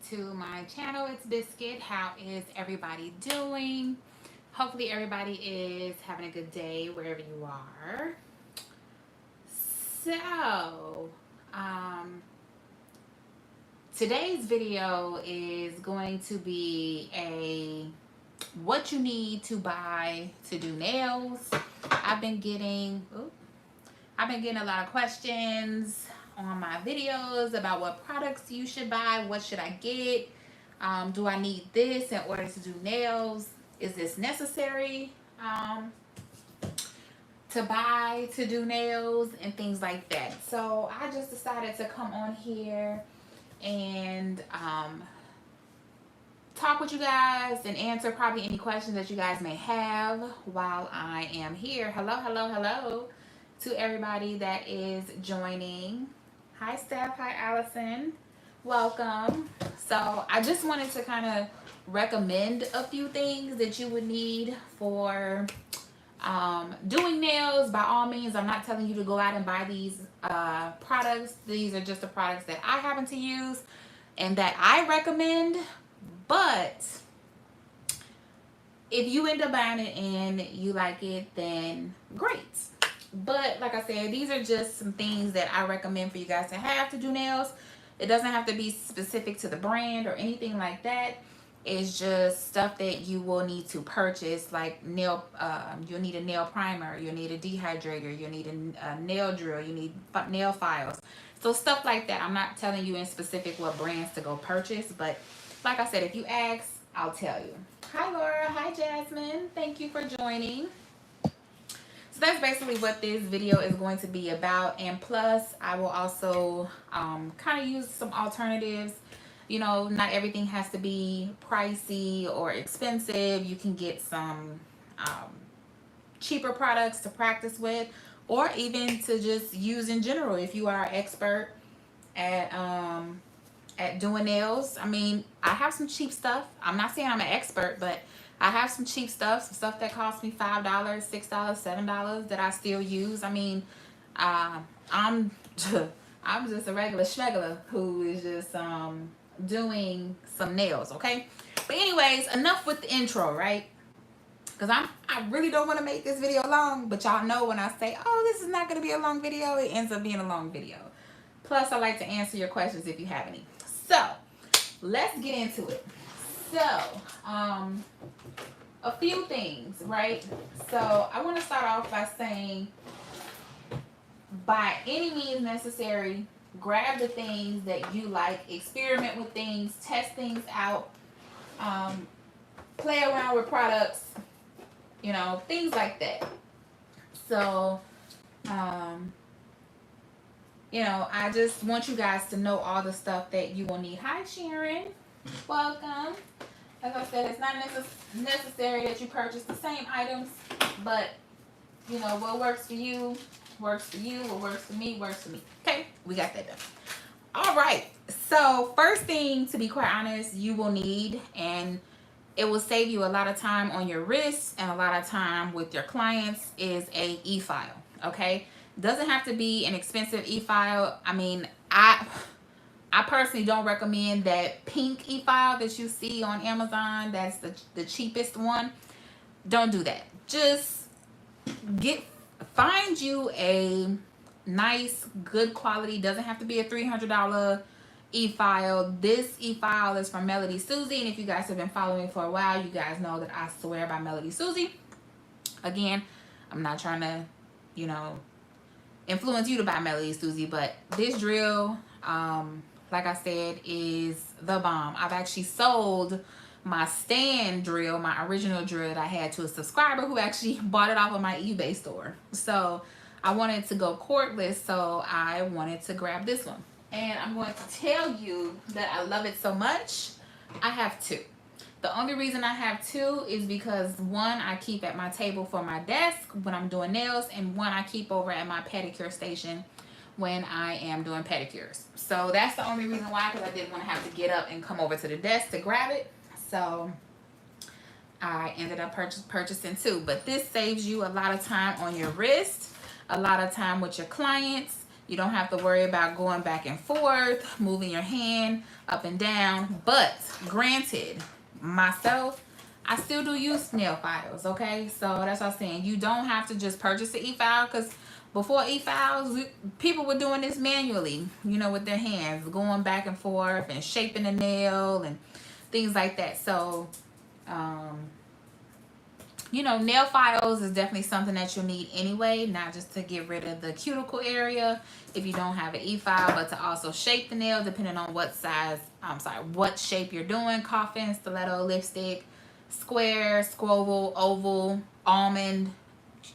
to my channel. It's Biscuit. How is everybody doing? Hopefully everybody is having a good day wherever you are. So, um, today's video is going to be a what you need to buy to do nails. I've been getting a lot of questions on my videos about what products you should buy. What should I get? Do I need this in order to do nails? Is this necessary to buy to do nails and things like that? So I just decided to come on here and talk with you guys and answer probably any questions that you guys may have while I am here. Hello, hello, hello to everybody that is joining. Hi, Steph. Hi, Allison. Welcome. So I just wanted to kind of recommend a few things that you would need for doing nails. By all means, I'm not telling you to go out and buy these products. These are just the products that I happen to use and that I recommend. But if you end up buying it and you like it, then great. But like I said, these are just some things that I recommend for you guys to have to do nails. It doesn't have to be specific to the brand or anything like that. It's just stuff that you will need to purchase, like you'll need a nail primer, you'll need a dehydrator, you'll need a nail drill, you need nail files. So stuff like that. I'm not telling you in specific what brands to go purchase, but like I said, if you ask, I'll tell you. Hi Laura, hi Jasmine, thank you for joining. So that's basically what this video is going to be about, and plus I will also kind of use some alternatives. You know, not everything has to be pricey or expensive. You can get some cheaper products to practice with, or even to just use in general if you are an expert at doing nails. I mean, I have some cheap stuff. I'm not saying I'm an expert, but I have some cheap stuff, some stuff that cost me $5, $6, $7 that I still use. I mean, I'm I'm just a regular schmegular who is just doing some nails, okay? But anyways, enough with the intro, right? Because I really don't want to make this video long, but y'all know when I say, oh, this is not going to be a long video, it ends up being a long video. Plus, I like to answer your questions if you have any. So, let's get into it. So, a few things, right? So, I want to start off by saying, by any means necessary, grab the things that you like, experiment with things, test things out, play around with products, you know, things like that. So, you know, I just want you guys to know all the stuff that you will need. Hi, Sharon. Welcome. As I said, it's not necessary that you purchase the same items, but, you know, what works for you works for you. What works for me works for me. Okay, we got that done. All right. So, first thing, to be quite honest, you will need, and it will save you a lot of time on your wrists and a lot of time with your clients, is a e-file. Okay, doesn't have to be an expensive e-file. I mean, I personally don't recommend that pink e-file that you see on Amazon. That's the cheapest one. Don't do that. Just find you a nice, good quality. Doesn't have to be a $300 e-file. This e-file is from Melody Susie, and if you guys have been following me for a while, you guys know that I swear by Melody Susie. Again, I'm not trying to, you know, influence you to buy Melody Susie, but this drill, like I said, is the bomb. I've actually sold my stand drill, my original drill that I had, to a subscriber who actually bought it off of my eBay store. So I wanted to go cordless, so I wanted to grab this one. And I'm going to tell you that I love it so much, I have two. The only reason I have two is because one I keep at my table for my desk when I'm doing nails, and one I keep over at my pedicure station when I am doing pedicures. So that's the only reason why, because I didn't want to have to get up and come over to the desk to grab it. So I ended up purchasing two. But this saves you a lot of time on your wrist, a lot of time with your clients. You don't have to worry about going back and forth, moving your hand up and down. But granted, myself, I still do use nail files, okay? So that's what I'm saying. You don't have to just purchase the e-file, because before e-files, people were doing this manually, you know, with their hands, going back and forth and shaping the nail and things like that. So, you know, nail files is definitely something that you'll need anyway, not just to get rid of the cuticle area if you don't have an e-file, but to also shape the nail depending on what size, what shape you're doing: coffin, stiletto, lipstick, square, squoval, oval, almond,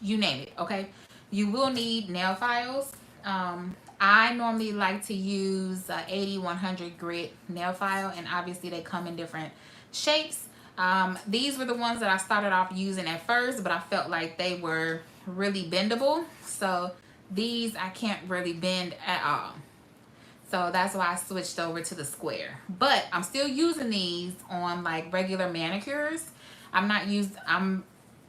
you name it, okay? You will need nail files. I normally like to use 80-100 grit nail file, and obviously they come in different shapes. These were the ones that I started off using at first, but I felt like they were really bendable. So these I can't really bend at all. So that's why I switched over to the square. But I'm still using these on like regular manicures. I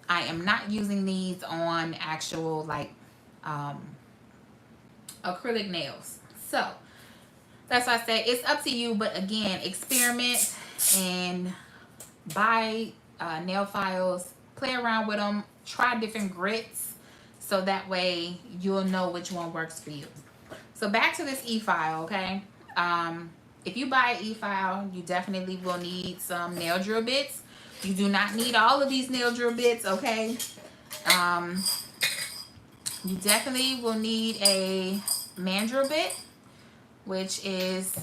am not using these on actual like acrylic nails. So that's why I say it's up to you, but again, experiment and buy nail files, play around with them, try different grits, so that way you'll know which one works for you. So back to this e-file, okay? If you buy an e-file, you definitely will need some nail drill bits. You do not need all of these nail drill bits, okay? You definitely will need a mandrel bit, which is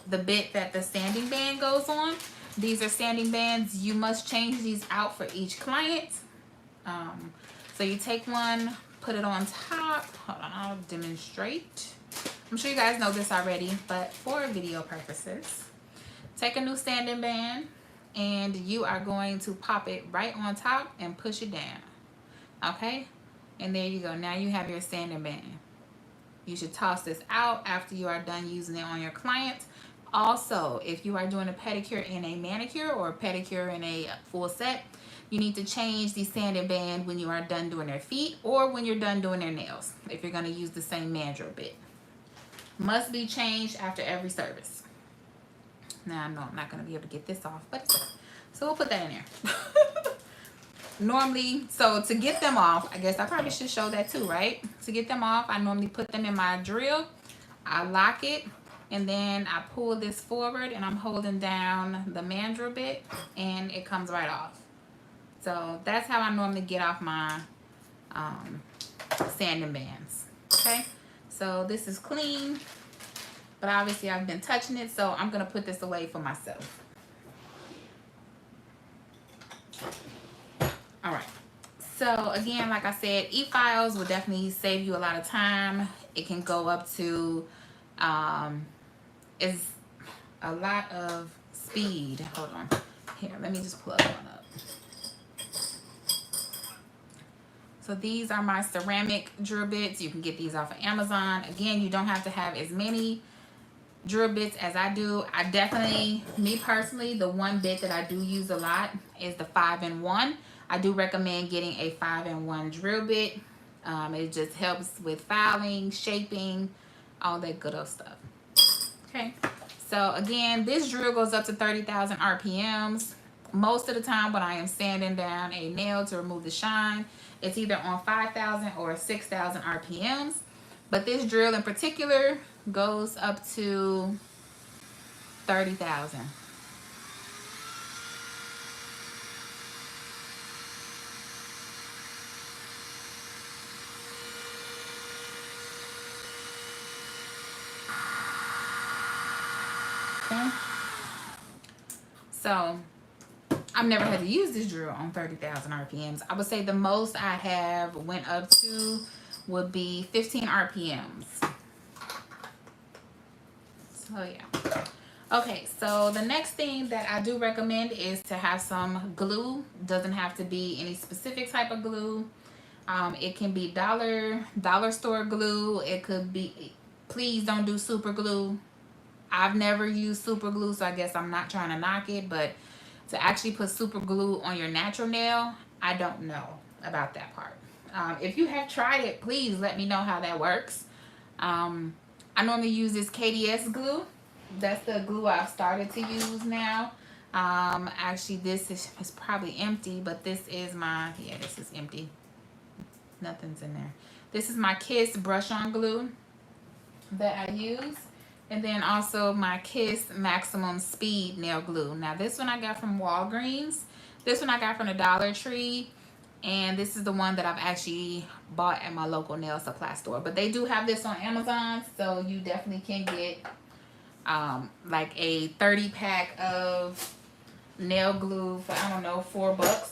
the bit that the sanding band goes on. These are sanding bands. You must change these out for each client. So you take one, put it on top. Hold on, I'll demonstrate. I'm sure you guys know this already, but for video purposes, take a new sanding band and you are going to pop it right on top and push it down. Okay? And there you go. Now you have your sanding band. You should toss this out after you are done using it on your client. Also, if you are doing a pedicure and a manicure, or a pedicure and a full set, you need to change the sanding band when you are done doing their feet or when you're done doing their nails, if you're going to use the same mandrel bit. Must be changed after every service. Now, I know I'm not going to be able to get this off, but it's okay. So we'll put that in there. Normally, so to get them off, I guess I probably should show that too, right? To get them off, I normally put them in my drill. I lock it, and then I pull this forward, and I'm holding down the mandrel bit, and it comes right off. So that's how I normally get off my sanding bands. Okay, so this is clean, but obviously I've been touching it, so I'm gonna put this away for myself. All right, so again, like I said, e-files will definitely save you a lot of time. It can go up to is a lot of speed. Hold on, here, let me just plug one up. So these are my ceramic drill bits. You can get these off of Amazon. Again, you don't have to have as many drill bits as I do. I definitely, me personally, the one bit that I do use a lot is the 5-in-1. I do recommend getting a 5-in-1 drill bit. It just helps with filing, shaping, all that good old stuff. Okay, so again, this drill goes up to 30,000 RPMs. Most of the time when I am sanding down a nail to remove the shine, it's either on 5,000 or 6,000 RPMs. But this drill in particular goes up to 30,000. Okay. So I've never had to use this drill on 30,000 RPMs. I would say the most I have went up to would be 15 RPMs. So yeah. Okay, so the next thing that I do recommend is to have some glue. Doesn't have to be any specific type of glue. It can be dollar store glue. It could be, please don't do super glue. I've never used super glue, so I guess I'm not trying to knock it, but to actually put super glue on your natural nail, I don't know about that part. If you have tried it, please let me know how that works. I normally use this KDS glue. That's the glue I've started to use now. Actually, this is probably empty, but this is my, yeah, this is empty. Nothing's in there. This is my Kiss brush on glue that I use. And then also my Kiss Maximum Speed nail glue. Now this one I got from Walgreens. This one I got from the Dollar Tree. And this is the one that I've actually bought at my local nail supply store. But they do have this on Amazon, so you definitely can get like a 30 pack of nail glue for, I don't know, $4.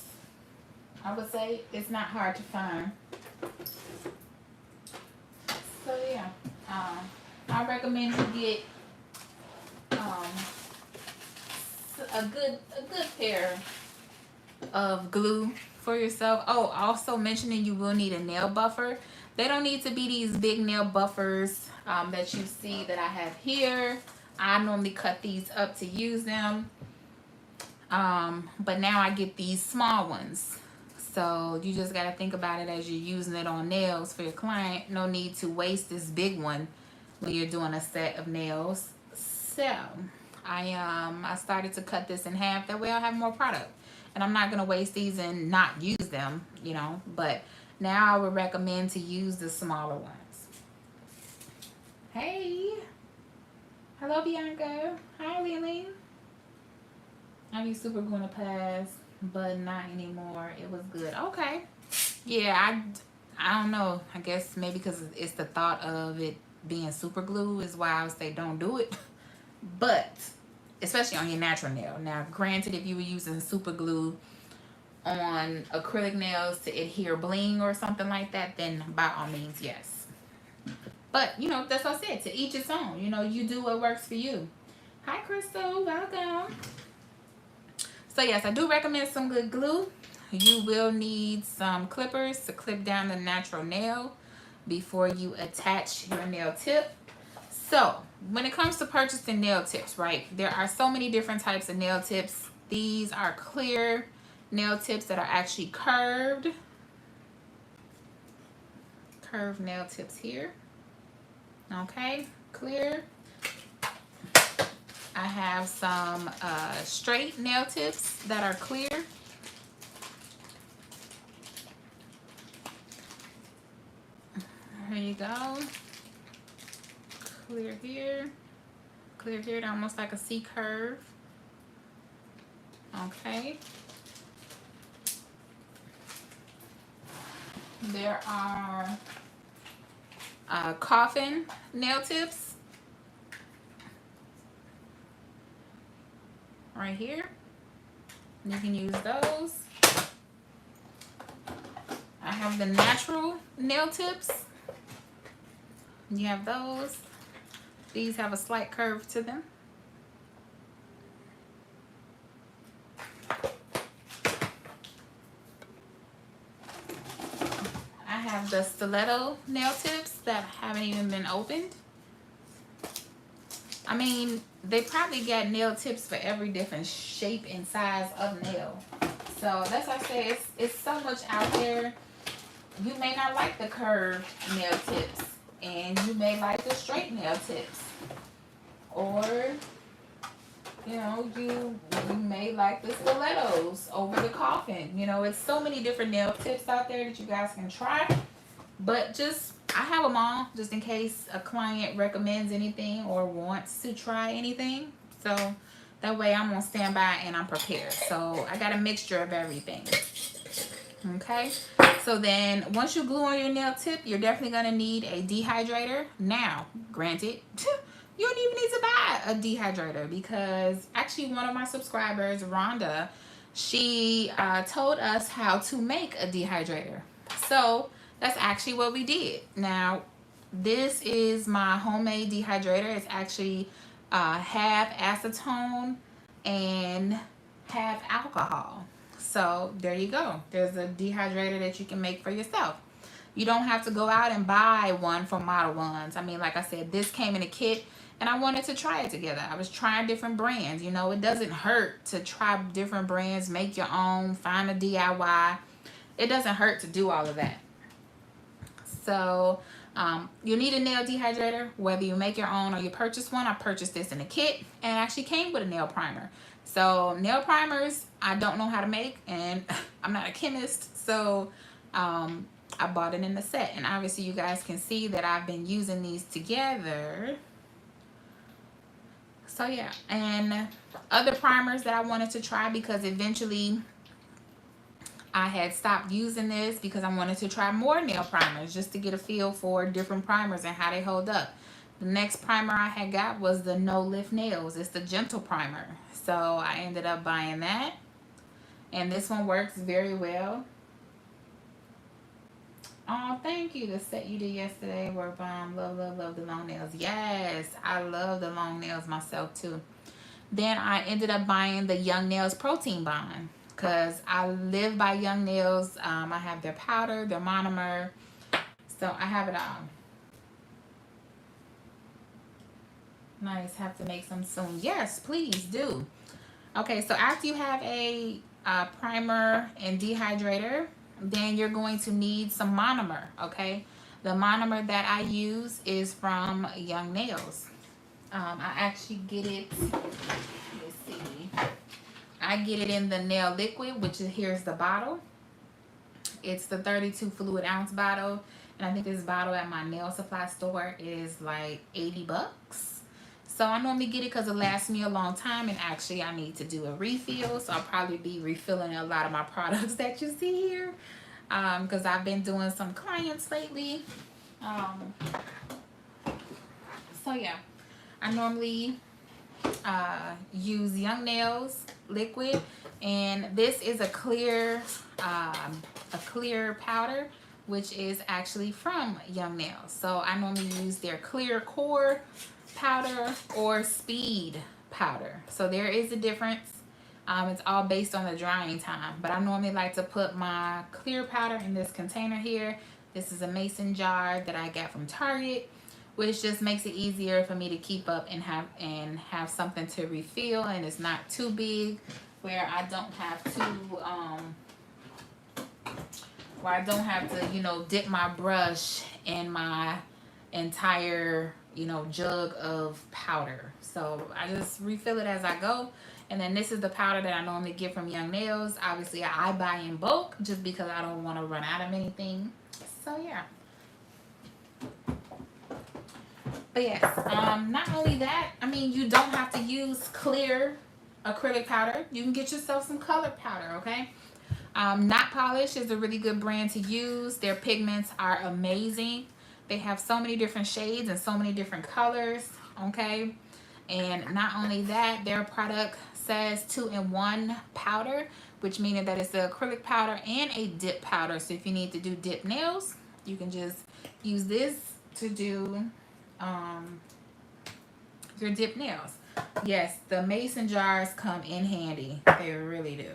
I would say it's not hard to find. So yeah, I recommend you get a good pair of glue for yourself. Oh, also mentioning you will need a nail buffer. They don't need to be these big nail buffers that you see that I have here. I normally cut these up to use them. But now I get these small ones. So you just got to think about it as you're using it on nails for your client. No need to waste this big one when you're doing a set of nails. So I started to cut this in half. That way I'll have more product. And I'm not going to waste these and not use them, you know. But now I would recommend to use the smaller ones. Hey. Hello, Bianca. Hi, Lily. I be super going to pass, but not anymore. It was good. Okay. Yeah, I don't know. I guess maybe because it's the thought of it being super glue is why I would say don't do it. But especially on your natural nail. Now, granted, if you were using super glue on acrylic nails to adhere bling or something like that, then by all means, yes. But, you know, that's what I said. To each its own. You know, you do what works for you. Hi, Crystal. Welcome. So, yes, I do recommend some good glue. You will need some clippers to clip down the natural nail before you attach your nail tip. So, when it comes to purchasing nail tips, right, there are so many different types of nail tips. These are clear nail tips that are actually curved. Curved nail tips here. Okay, clear. I have some straight nail tips that are clear. Here you go. Clear here. Clear here, almost like a C curve. Okay. There are coffin nail tips. Right here. You can use those. I have the natural nail tips. You have those. These have a slight curve to them. I have the stiletto nail tips that haven't even been opened. I mean, they probably got nail tips for every different shape and size of nail. So that's why I say it's so much out there. You may not like the curved nail tips, and you may like the straight nail tips. Or, you know, you may like the stilettos over the coffin. You know, it's so many different nail tips out there that you guys can try. But just, I have them all just in case a client recommends anything or wants to try anything. So that way I'm on standby and I'm prepared. So I got a mixture of everything. Okay. So then once you glue on your nail tip, you're definitely going to need a dehydrator. Now, granted, you don't even need to buy a dehydrator because actually one of my subscribers, Rhonda, she told us how to make a dehydrator. So that's actually what we did. Now, this is my homemade dehydrator. It's actually half acetone and half alcohol. So there you go. There's a dehydrator that you can make for yourself. You don't have to go out and buy one from Model Ones. I mean, like I said, this came in a kit and I wanted to try it together. I was trying different brands. You know, it doesn't hurt to try different brands, make your own, find a DIY. It doesn't hurt to do all of that. So You need a nail dehydrator, whether you make your own or you purchase one. I purchased this in a kit and it actually came with a nail primer. So nail primers, I don't know how to make, and I'm not a chemist, so I bought it in the set. And obviously you guys can see that I've been using these together. So yeah, and other primers that I wanted to try, because eventually I had stopped using this because I wanted to try more nail primers just to get a feel for different primers and how they hold up. The next primer I had got was the No Lift Nails. It's the Gentle Primer. So I ended up buying that. And this one works very well. Oh, thank you. The set you did yesterday were bomb. Love, love, love the long nails. Yes, I love the long nails myself too. Then I ended up buying the Young Nails Protein Bond, because I live by Young Nails. I have their powder, their monomer, so I have it all. Nice, have to make some soon. Yes, please do. Okay, so after you have a primer and dehydrator, then you're going to need some monomer, okay? The monomer that I use is from Young Nails. I actually get it, let's see. I get it in the nail liquid, which is, here's the bottle. It's the 32 fluid ounce bottle. And I think this bottle at my nail supply store is like 80 bucks. So I normally get it because it lasts me a long time. And actually I need to do a refill. So I'll probably be refilling a lot of my products that you see here. Because I've been doing some clients lately. So yeah, I normally use Young Nails liquid, and this is a clear powder, which is actually from Young Nails. So I normally use their clear core powder or speed powder. So there is a difference. It's all based on the drying time, but I normally like to put my clear powder in this container here. This is a mason jar that I got from Target, which just makes it easier for me to keep up and have something to refill, and it's not too big where I don't have to you know, dip my brush in my entire, you know, jug of powder. So I just refill it as I go. And then this is the powder that I normally get from Young Nails. Obviously I buy in bulk just because I don't want to run out of anything. So yeah. But yes, not only that, I mean, you don't have to use clear acrylic powder. You can get yourself some colored powder, okay? Not Polish is a really good brand to use. Their pigments are amazing. They have so many different shades and so many different colors, okay? And not only that, their product says 2-in-1 powder, which means that it's the acrylic powder and a dip powder. So if you need to do dip nails, you can just use this to do your dip nails. Yes, the mason jars come in handy. They really do.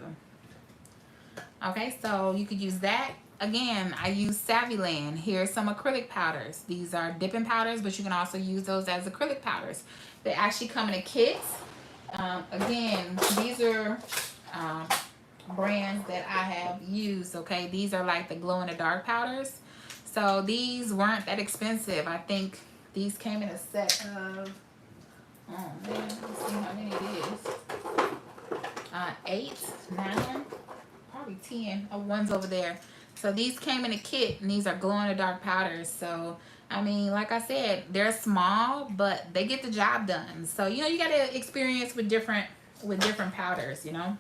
Okay, so you could use that. Again, I use Saviland. Here's some acrylic powders. These are dipping powders, but you can also use those as acrylic powders. They actually come in a kit. Again, these are brands that I have used, okay? These are like the glow-in-the-dark powders. So these weren't that expensive. I think these came in a set of, oh man, let's see how many it is. 8, 9, probably 10. Oh, one's over there. So these came in a kit, and these are glow-in-the-dark powders. So I mean, like I said, they're small, but they get the job done. So you know, you got to experience with different powders, you know.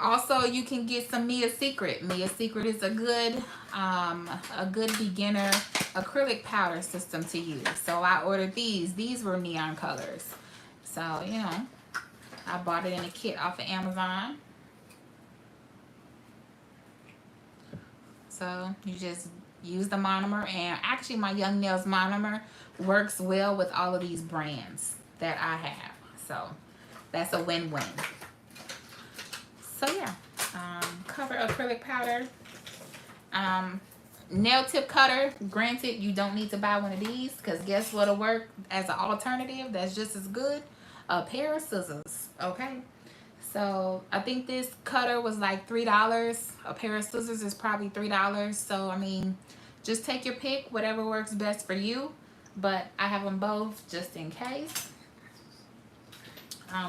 Also, you can get some Mia Secret. Mia Secret is a good beginner acrylic powder system to use. So I ordered these. These were neon colors. So, you know, I bought it in a kit off of Amazon. So you just use the monomer, and actually my Young Nails monomer works well with all of these brands that I have. So that's a win-win. So yeah, cover acrylic powder. Nail tip cutter. Granted, you don't need to buy one of these, because guess what'll work as an alternative that's just as good? A pair of scissors, okay? So I think this cutter was like $3. A pair of scissors is probably $3. So I mean, Just take your pick, whatever works best for you. But I have them both just in case.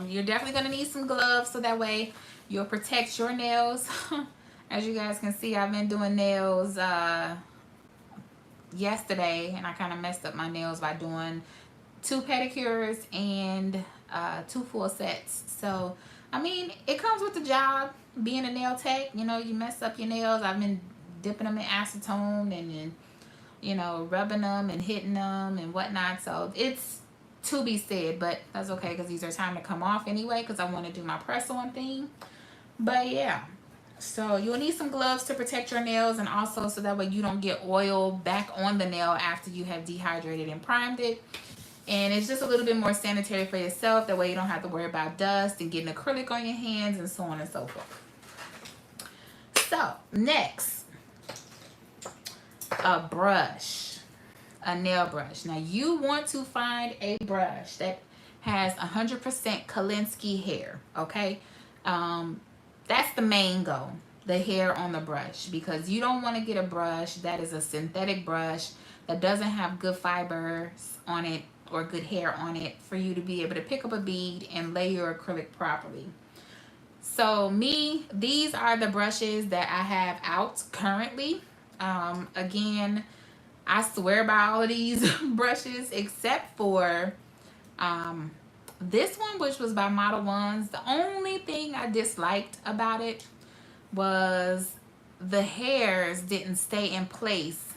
You're definitely going to need some gloves so that way you'll protect your nails. As you guys can see, I've been doing nails yesterday, and I kind of messed up my nails by doing 2 pedicures and 2 full sets. So, I mean, it comes with the job. Being a nail tech, you know, you mess up your nails. I've been dipping them in acetone and you know, rubbing them and hitting them and whatnot. So it's to be said, but that's okay because these are time to come off anyway because I want to do my press on thing. But yeah, so you'll need some gloves to protect your nails, and also so that way you don't get oil back on the nail after you have dehydrated and primed it. And it's just a little bit more sanitary for yourself. That way you don't have to worry about dust and getting acrylic on your hands and so on and so forth. So next, a brush, a nail brush. Now you want to find a brush that has 100% Kolinsky hair, okay? That's the main goal, the hair on the brush, because you don't want to get a brush that is a synthetic brush that doesn't have good fibers on it or good hair on it for you to be able to pick up a bead and lay your acrylic properly. So these are the brushes that I have out currently. Again, I swear by all of these brushes except for this one, which was by Model Ones. The only thing I disliked about it was the hairs didn't stay in place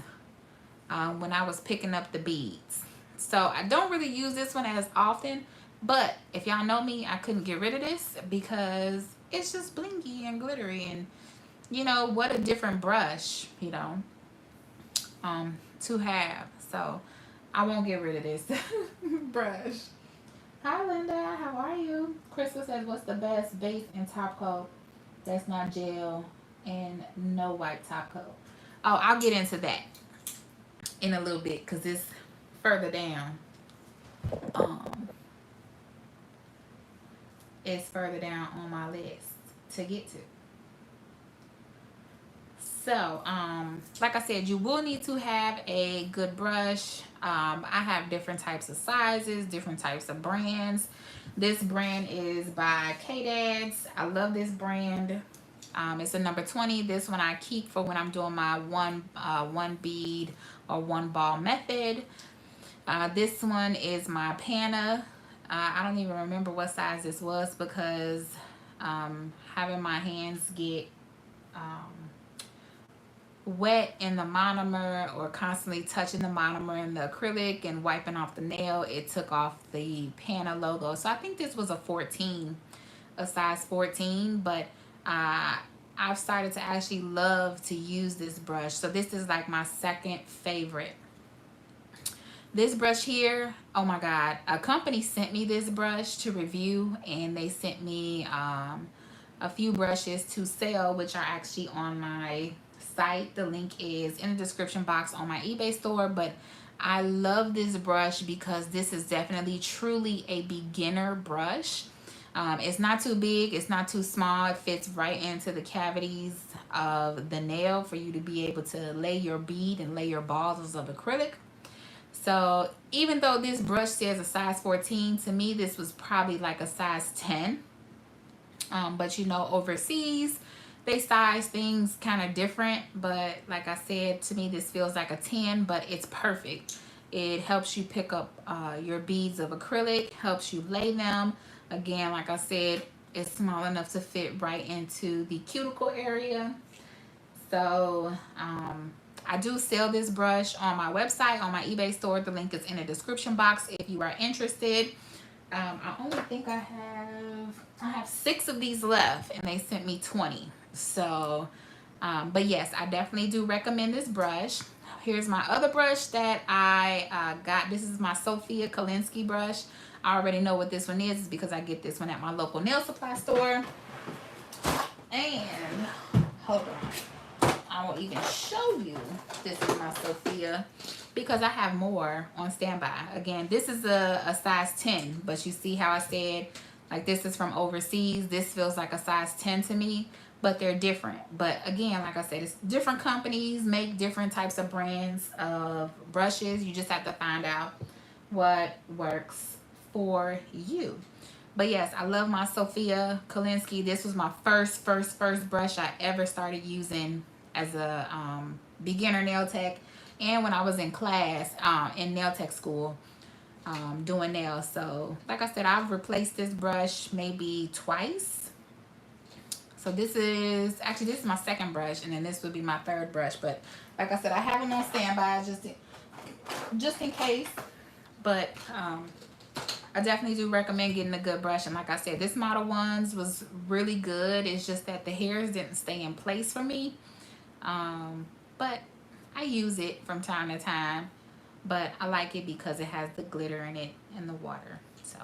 when I was picking up the beads. So I don't really use this one as often, but if y'all know me, I couldn't get rid of this because it's just blinky and glittery, and you know, what a different brush, you know, to have. So I won't get rid of this brush. Hi Linda, how are you? Crystal says, what's the best base and top coat that's not gel and no white top coat? Oh, I'll get into that in a little bit because it's further down. It's further down on my list to get to. So, like I said, you will need to have a good brush. I have different types of sizes, different types of brands. This brand is by K-Dads. I love this brand. It's a number 20. This one I keep for when I'm doing my one bead or one ball method. This one is my Panna. I don't even remember what size this was because having my hands get wet in the monomer or constantly touching the monomer and the acrylic and wiping off the nail, it took off the Panna logo. So I think this was a 14, a size 14, but I've started to actually love to use this brush. So this is like my second favorite. This brush here, oh my God, a company sent me this brush to review, and they sent me a few brushes to sell, which are actually on my site. The link is in the description box on my eBay store. But I love this brush because this is definitely truly a beginner brush. It's not too big, it's not too small. It fits right into the cavities of the nail for you to be able to lay your bead and lay your balls of acrylic. So even though this brush says a size 14, to me this was probably like a size 10. But you know, overseas they size things kind of different, but like I said, to me this feels like a 10, but it's perfect. It helps you pick up your beads of acrylic, helps you lay them. Again, like I said, it's small enough to fit right into the cuticle area. So I do sell this brush on my website, on my eBay store. The link is in the description box if you are interested. I only think I have 6 of these left, and they sent me 20. So, but yes, I definitely do recommend this brush. Here's my other brush that I got. This is my Sophia Kolinsky brush. I already know what this one is because I get this one at my local nail supply store. And hold on, I won't even show you. This is my Sophia because I have more on standby. Again, this is a size 10, but you see how I said Like this is from overseas. This feels like a size 10 to me, but they're different. But again, like I said, it's different companies make different types of brands of brushes. You just have to find out what works for you. But yes, I love my Sophia Kalinsky. This was my first brush I ever started using as a beginner nail tech, and when I was in class in nail tech school doing nails. So like I said, I've replaced this brush maybe twice. So this is my second brush, and then this would be my third brush. But like I said, I have them on standby just in case. But I definitely do recommend getting a good brush. And like I said, this Model Ones was really good. It's just that the hairs didn't stay in place for me. But I use it from time to time. But I like it because it has the glitter in it and the water. So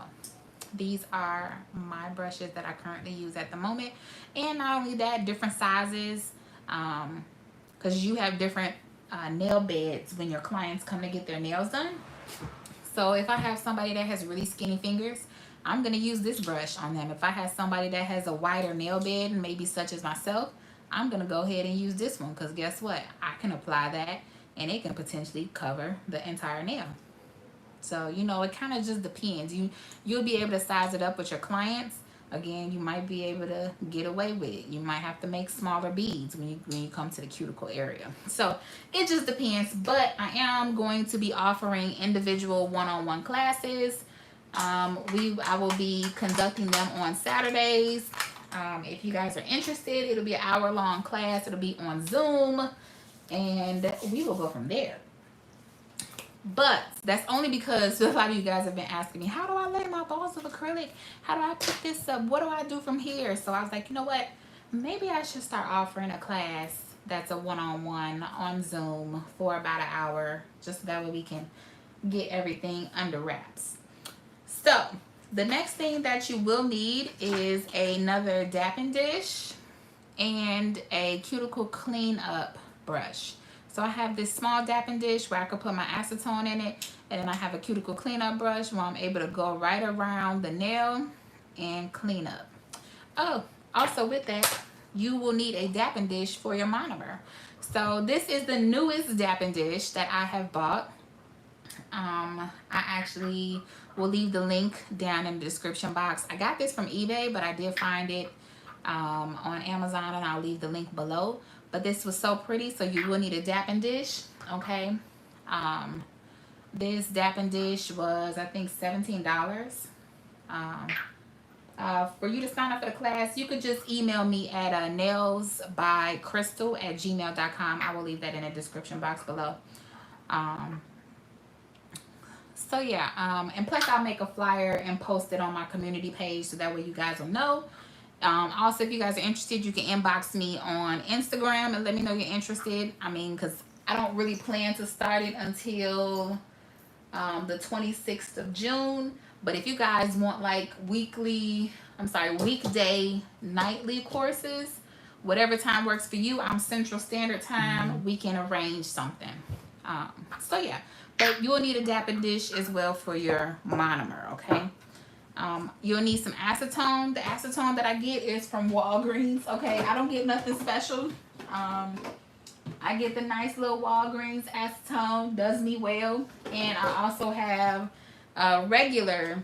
these are my brushes that I currently use at the moment. And not only that, different sizes. Because you have different nail beds when your clients come to get their nails done. So if I have somebody that has really skinny fingers, I'm going to use this brush on them. If I have somebody that has a wider nail bed, maybe such as myself, I'm going to go ahead and use this one. Because guess what? I can apply that and it can potentially cover the entire nail. So, you know, it kind of just depends. You'll be able to size it up with your clients. Again, you might be able to get away with it. You might have to make smaller beads when you come to the cuticle area. So it just depends. But I am going to be offering individual one-on-one classes. I will be conducting them on Saturdays. If you guys are interested, it'll be an hour-long class. It'll be on Zoom, and we will go from there. But that's only because a lot of you guys have been asking me, how do I lay my balls of acrylic? How do I pick this up? What do I do from here? So I was like, you know what? Maybe I should start offering a class that's a one-on-one on Zoom for about an hour, just so that way we can get everything under wraps. So the next thing that you will need is another dapping dish and a cuticle cleanup brush. So I have this small dapping dish where I could put my acetone in it, and then I have a cuticle cleanup brush where I'm able to go right around the nail and clean up. Oh, also with that, you will need a dapping dish for your monomer. So this is the newest dapping dish that I have bought. I actually will leave the link down in the description box. I got this from eBay, but I did find it on Amazon, and I'll leave the link below. But this was so pretty, so you will need a dapping dish, okay? This dapping dish was, I think, $17. For you to sign up for the class, you could just email me at nailsbycrystal@gmail.com. I will leave that in the description box below. So yeah, and plus I'll make a flyer and post it on my community page so that way you guys will know. Also, if you guys are interested, you can inbox me on Instagram and let me know you're interested. I mean, because I don't really plan to start it until the 26th of June. But if you guys want like weekday, nightly courses, whatever time works for you, I'm Central Standard Time, we can arrange something. So yeah, but you will need a dapping dish as well for your monomer, okay? You'll need some acetone. The acetone that I get is from Walgreens, okay? I don't get nothing special. I get the nice little Walgreens acetone, does me well. And I also have a regular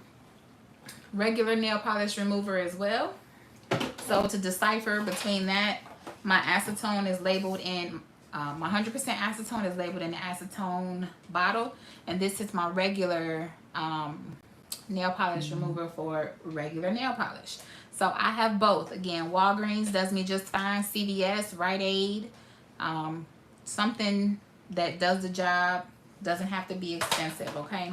nail polish remover as well. So to decipher between that, my acetone is labeled in, my 100% acetone is labeled in the acetone bottle. And this is my regular nail polish remover for regular nail polish. So I have both. Again, Walgreens does me just fine. CVS, Rite Aid, something that does the job, doesn't have to be expensive, okay?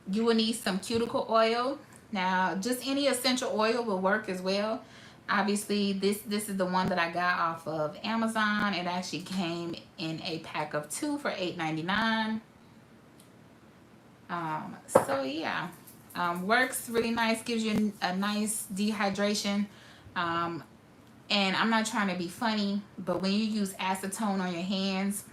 You will need some cuticle oil. Now, just any essential oil will work as well. Obviously, this is the one that I got off of Amazon. It actually came in a pack of 2 for $8.99. So yeah, works really nice, gives you a nice dehydration. And I'm not trying to be funny, but when you use acetone on your hands,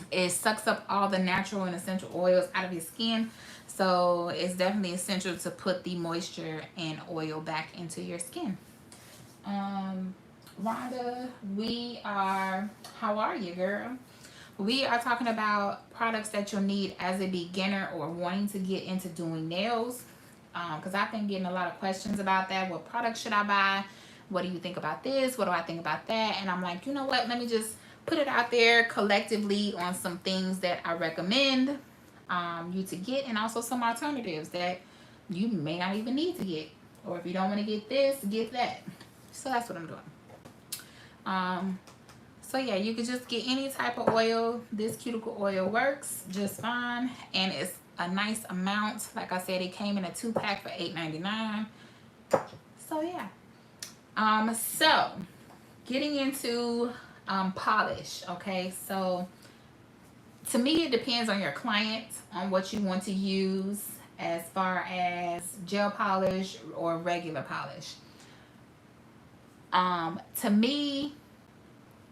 it sucks up all the natural and essential oils out of your skin. So it's definitely essential to put the moisture and oil back into your skin. Rhonda, how are you, girl? We are talking about products that you'll need as a beginner or wanting to get into doing nails. Because I've been getting a lot of questions about that. What products should I buy? What do you think about this? What do I think about that? And I'm like, you know what? Let me just put it out there collectively on some things that I recommend you to get, and also some alternatives that you may not even need to get. Or if you don't want to get this, get that. So that's what I'm doing. So yeah, you could just get any type of oil. This cuticle oil works just fine, and it's a nice amount. Like I said, it came in a 2-pack for $8.99. So yeah. So getting into polish. Okay, so to me, it depends on your client on what you want to use as far as gel polish or regular polish. To me,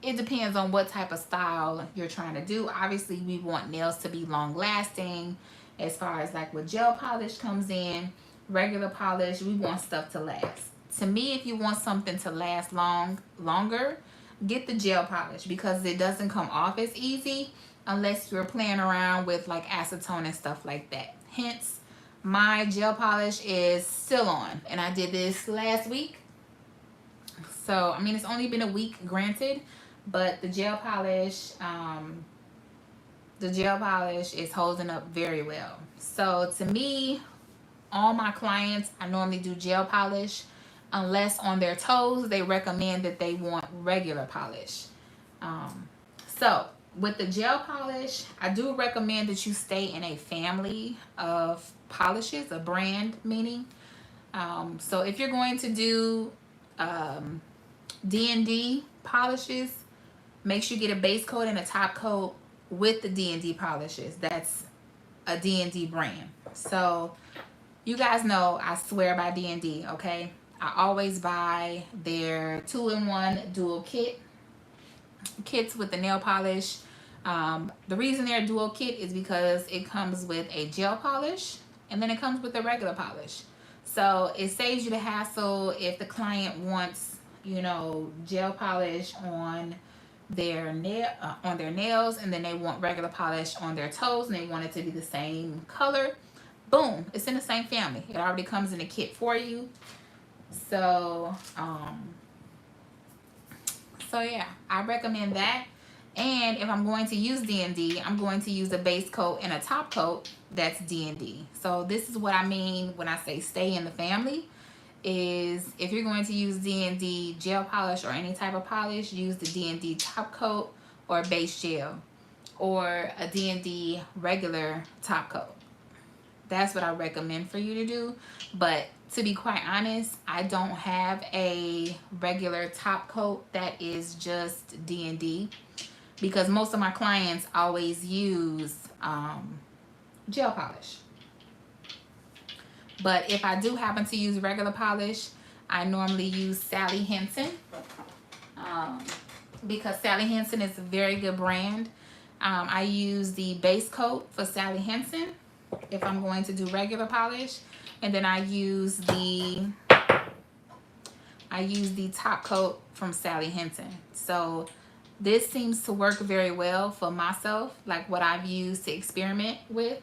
it depends on what type of style you're trying to do. Obviously, we want nails to be long lasting. As far as like what gel polish comes in, regular polish, we want stuff to last. To me, if you want something to last longer, get the gel polish, because it doesn't come off as easy unless you're playing around with like acetone and stuff like that. Hence, my gel polish is still on, and I did this last week. So, I mean, it's only been a week, granted, but the gel polish is holding up very well. So, to me, all my clients, I normally do gel polish, unless on their toes they recommend that they want regular polish. So with the gel polish, I do recommend that you stay in a family of polishes, a brand meaning. So if you're going to do D&D polishes, make sure you get a base coat and a top coat with the D&D polishes. That's a D&D brand. So you guys know I swear by D&D, okay? I always buy their 2-in-1 dual kits with the nail polish. The reason they're dual kit is because it comes with a gel polish and then it comes with a regular polish. So it saves you the hassle if the client wants, you know, gel polish on their nails, and then they want regular polish on their toes and they want it to be the same color. Boom, it's in the same family. It already comes in a kit for you. So yeah, I recommend that. And if I'm going to use D&D, I'm going to use a base coat and a top coat that's D&D. So this is what I mean when I say stay in the family, is if you're going to use D&D gel polish or any type of polish, use the D&D top coat or base gel, or a D&D regular top coat. That's what I recommend for you to do. But to be quite honest, I don't have a regular top coat that is just D&D, because most of my clients always use gel polish. But if I do happen to use regular polish, I normally use Sally Hansen, because Sally Hansen is a very good brand. I use the base coat for Sally Hansen if I'm going to do regular polish, and then I use the top coat from Sally Hansen. So this seems to work very well for myself, like what I've used to experiment with.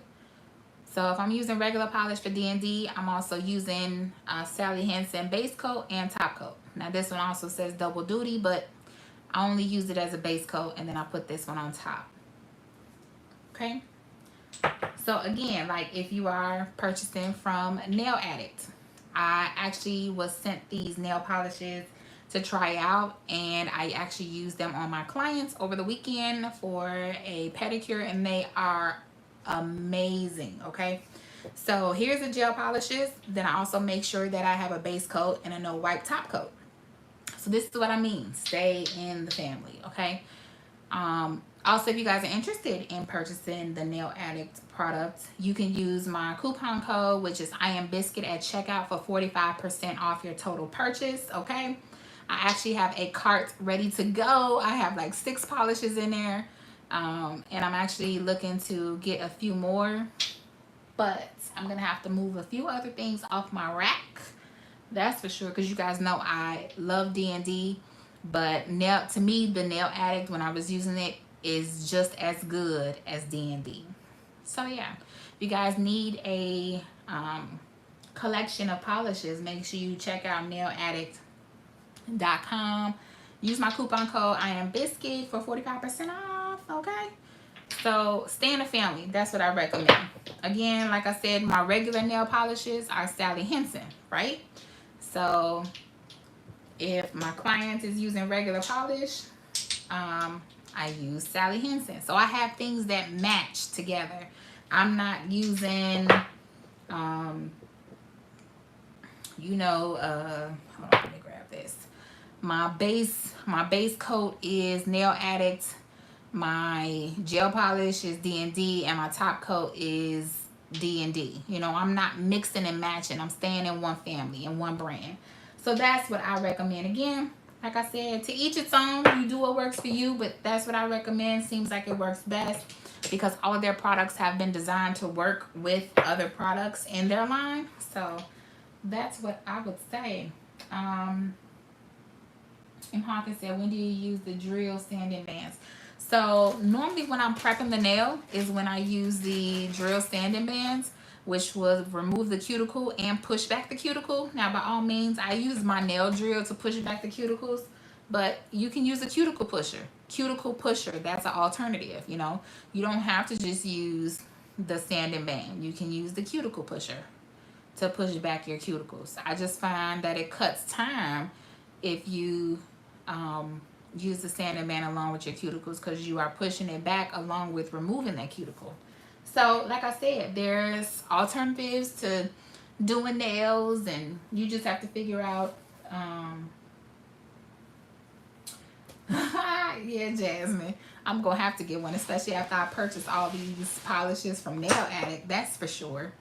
So if I'm using regular polish for D&D, I'm also using Sally Hansen base coat and top coat. Now this one also says double duty, but I only use it as a base coat, and then I put this one on top. Okay. So again, like if you are purchasing from Nail Addict, I actually was sent these nail polishes to try out, and I actually used them on my clients over the weekend for a pedicure, and they are amazing. Okay, so here's the gel polishes. Then I also make sure that I have a base coat and a no wipe top coat. So this is what I mean, stay in the family. Okay. Also, if you guys are interested in purchasing the Nail Addict product, you can use my coupon code, which is IamBiscuit, at checkout for 45% off your total purchase. Okay, I actually have a cart ready to go. I have like 6 polishes in there, and I'm actually looking to get a few more. But I'm going to have to move a few other things off my rack. That's for sure, because you guys know I love D&D. But to me, the Nail Addict, when I was using it, is just as good as D&D. So yeah, if you guys need a collection of polishes, make sure you check out nailaddict.com. Use my coupon code IamBiscuit for 45% off, okay? So stay in the family. That's what I recommend. Again, like I said, my regular nail polishes are Sally Henson, right? So if my client is using regular polish, I use Sally Henson. So I have things that match together. I'm not using, you know, hold on, let me grab this. My base coat is Nail Addict. My gel polish is D&D, and my top coat is D&D. You know, I'm not mixing and matching. I'm staying in one family, in one brand. So that's what I recommend. Again, like I said, to each its own. You do what works for you, but that's what I recommend. Seems like it works best because all of their products have been designed to work with other products in their line. So that's what I would say. And Hawkins said, when do you use the drill sanding bands? So normally when I'm prepping the nail is when I use the drill sanding bands, which will remove the cuticle and push back the cuticle. Now, by all means, I use my nail drill to push back the cuticles, but you can use a cuticle pusher. Cuticle pusher, that's an alternative, you know. You don't have to just use the sanding band. You can use the cuticle pusher to push back your cuticles. I just find that it cuts time if you use the sanding band along with your cuticles, because you are pushing it back along with removing that cuticle. So like I said, there's alternatives to doing nails, and you just have to figure out yeah, Jasmine, I'm gonna have to get one, especially after I purchase all these polishes from Nail Addict, that's for sure.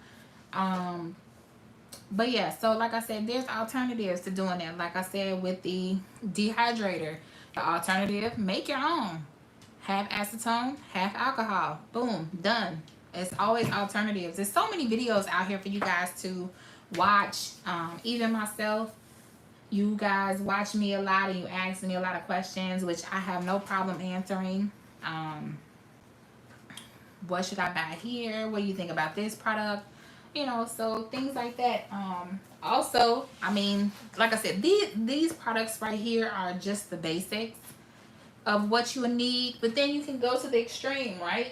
But yeah, so like I said, there's alternatives to doing that. Like I said, with the dehydrator, the alternative, make your own. Half acetone, half alcohol. Boom, done. It's always alternatives. There's so many videos out here for you guys to watch. Even myself, you guys watch me a lot and you ask me a lot of questions, which I have no problem answering. What should I buy here? What do you think about this product? You know, so things like that. Also, I mean, like I said, these products right here are just the basics of what you need, but then you can go to the extreme, right?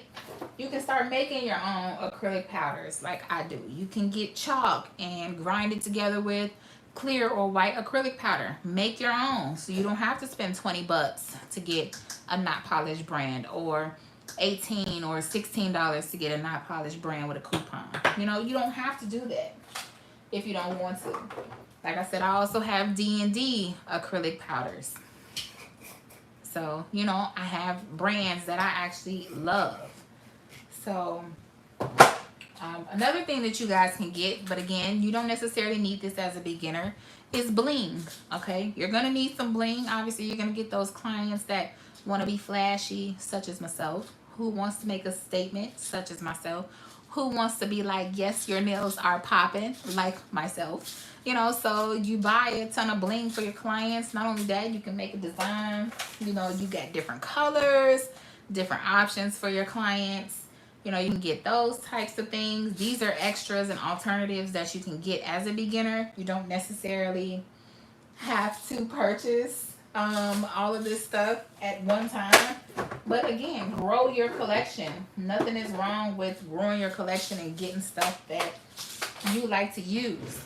You can start making your own acrylic powders like I do. You can get chalk and grind it together with clear or white acrylic powder. Make your own, so you don't have to spend 20 bucks to get a not polished brand, or $18 or $16 to get a not polished brand with a coupon. You know, you don't have to do that if you don't want to. Like I said, I also have D&D acrylic powders. So, you know, I have brands that I actually love. So, another thing that you guys can get, but again, you don't necessarily need this as a beginner, is bling, okay? You're going to need some bling. Obviously, you're going to get those clients that want to be flashy, such as myself, who wants to make a statement, such as myself, who wants to be like, yes, your nails are popping, like myself. You know, so you buy a ton of bling for your clients. Not only that, you can make a design. You know, you got different colors, different options for your clients. You know, you can get those types of things. These are extras and alternatives that you can get as a beginner. You don't necessarily have to purchase all of this stuff at one time. But again, grow your collection. Nothing is wrong with growing your collection and getting stuff that you like to use.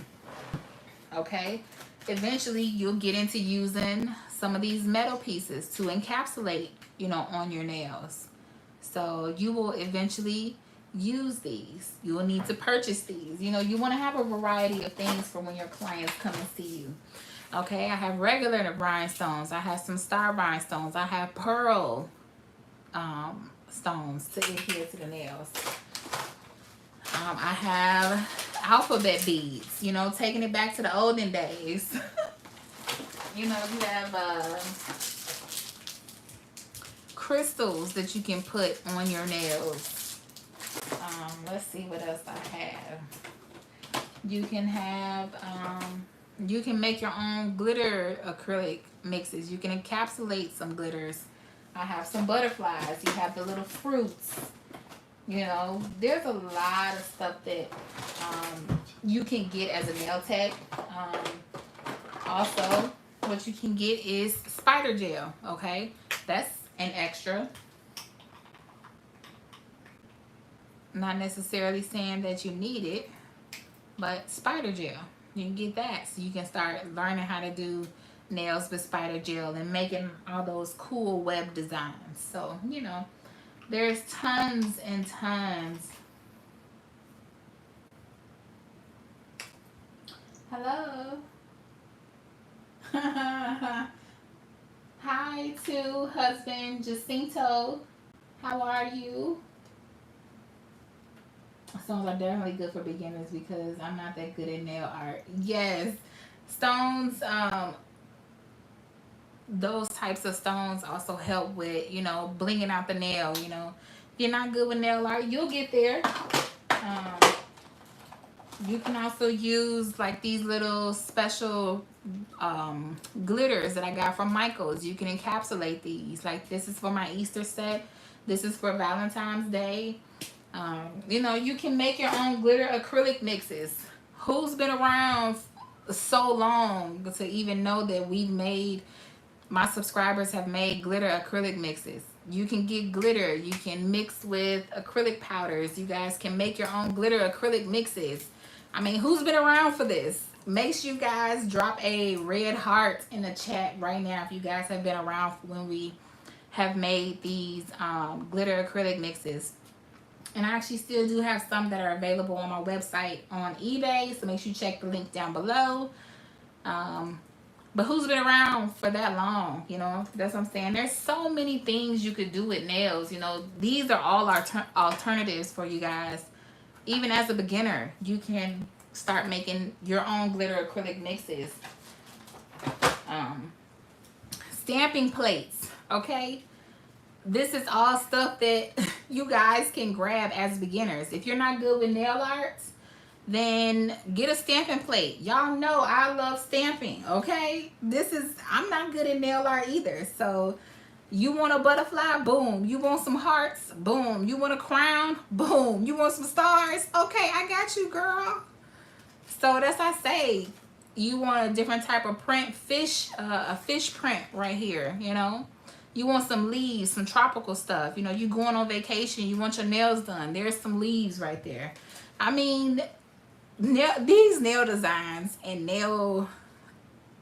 Okay? Eventually, you'll get into using some of these metal pieces to encapsulate, you know, on your nails. So you will eventually use these. You will need to purchase these. You know, you want to have a variety of things for when your clients come and see you. Okay, I have regular rhinestones. I have some star rhinestones. I have pearl stones to adhere to the nails. I have alphabet beads, you know, taking it back to the olden days. You know, you have crystals that you can put on your nails. Let's see what else I have. You can have, you can make your own glitter acrylic mixes. You can encapsulate some glitters. I have some butterflies. You have the little fruits. You know, there's a lot of stuff that you can get as a nail tech. Also, what you can get is spider gel, okay? That's an extra. Not necessarily saying that you need it, but spider gel, you can get that. So you can start learning how to do nails with spider gel and making all those cool web designs. So, you know, there's tons and tons. Hello. Hi to husband Jacinto. How are you? Stones are definitely good for beginners because I'm not that good at nail art. Yes. Stones, those types of stones also help with, you know, blinging out the nail. You know, if you're not good with nail art, you'll get there. You can also use like these little special glitters that I got from Michaels. You can encapsulate these. Like this is for my Easter set. This is for Valentine's Day. You know, you can make your own glitter acrylic mixes. Who's been around so long to even know that we've made, my subscribers have made glitter acrylic mixes. You can get glitter. You can mix with acrylic powders. You guys can make your own glitter acrylic mixes. I mean, who's been around for this? Make sure you guys drop a red heart in the chat right now if you guys have been around when we have made these glitter acrylic mixes. And I actually still do have some that are available on my website on eBay, so make sure you check the link down below. But who's been around for that long? You know, that's what I'm saying. There's so many things you could do with nails. You know, these are all our alternatives for you guys. Even as a beginner, you can start making your own glitter acrylic mixes. Stamping plates, okay? This is all stuff that you guys can grab as beginners. If you're not good with nail art, then get a stamping plate. Y'all know I love stamping, okay? I'm not good at nail art either. So you want a butterfly? Boom. You want some hearts? Boom. You want a crown? Boom. You want some stars? Okay, I got you, girl. So that's I say. You want a different type of print, a fish print right here, you know? You want some leaves, some tropical stuff. You know, you going on vacation, you want your nails done. There's some leaves right there. I mean, these nail designs and nail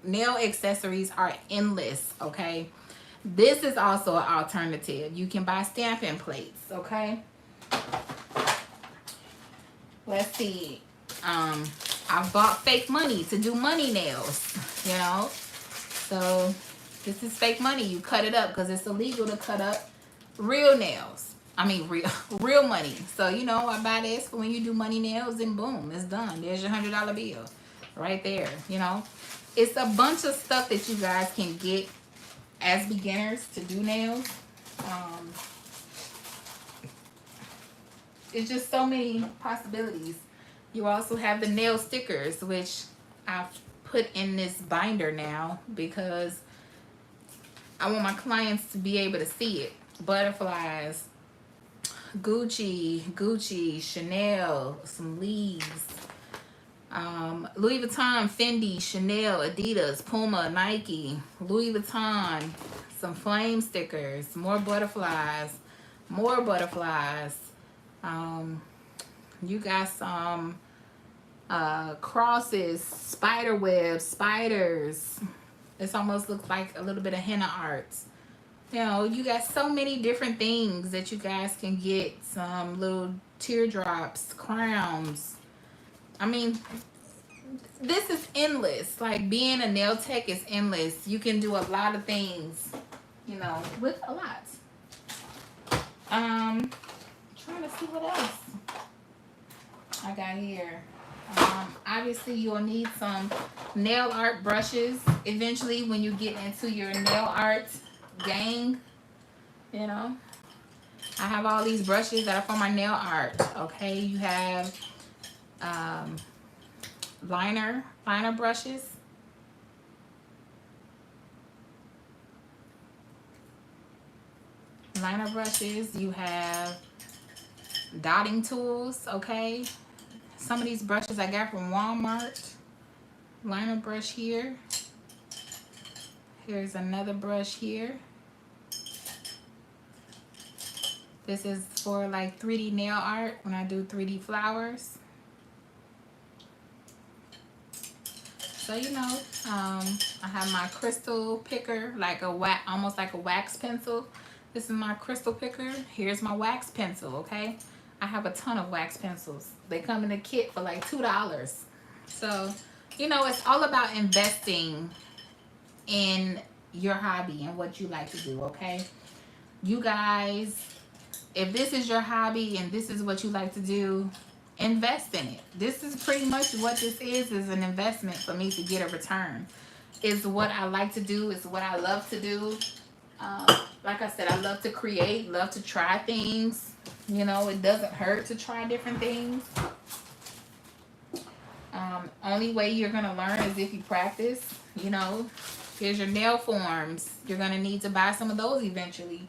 accessories are endless, okay? This is also an alternative. You can buy stamping plates, okay? Let's see. I bought fake money to do money nails, you know? So this is fake money. You cut it up because it's illegal to cut up real nails. I mean, real money. So, you know, I buy this for when you do money nails and boom, it's done. There's your $100 bill right there, you know. It's a bunch of stuff that you guys can get as beginners to do nails. It's just so many possibilities. You also have the nail stickers, which I've put in this binder now because I want my clients to be able to see it. Butterflies, Gucci, Chanel, some leaves, Louis Vuitton, Fendi, Chanel, Adidas, Puma, Nike, Louis Vuitton, some flame stickers, more butterflies. You got some crosses, spider webs, spiders. This almost looks like a little bit of henna art. You know, you got so many different things that you guys can get. Some little teardrops, crowns. I mean, this is endless. Like, being a nail tech is endless. You can do a lot of things, you know, with a lot. Trying to see what else I got here. Obviously you'll need some nail art brushes eventually when you get into your nail art gang, you know. I have all these brushes that are for my nail art. Okay, you have liner brushes. Liner brushes. You have dotting tools. Okay, some of these brushes I got from Walmart. Liner brush here. Here's another brush here. This is for like 3D nail art when I do 3D flowers. So you know, I have my crystal picker, like almost like a wax pencil. This is my crystal picker. Here's my wax pencil. Okay, I have a ton of wax pencils. They come in a kit for like $2. So you know, it's all about investing in your hobby and what you like to do. Okay, you guys, if this is your hobby and this is what you like to do, invest in it. This is pretty much what this is an investment for me to get a return. It's what I like to do. It's what I love to do. Like I said, I love to create, love to try things. You know, it doesn't hurt to try different things. Only way you're going to learn is if you practice. You know, here's your nail forms. You're going to need to buy some of those eventually.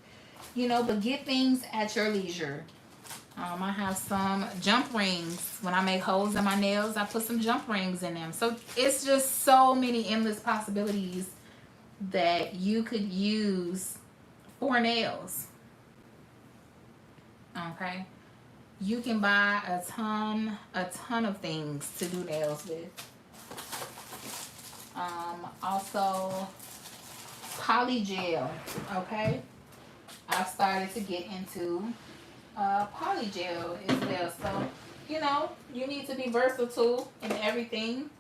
You know, but get things at your leisure. I have some jump rings. When I make holes in my nails, I put some jump rings in them. So it's just so many endless possibilities that you could use for nails. Okay, you can buy a ton of things to do nails with. Also, poly gel. Okay, I've started to get into poly gel as well. So you know, you need to be versatile in everything.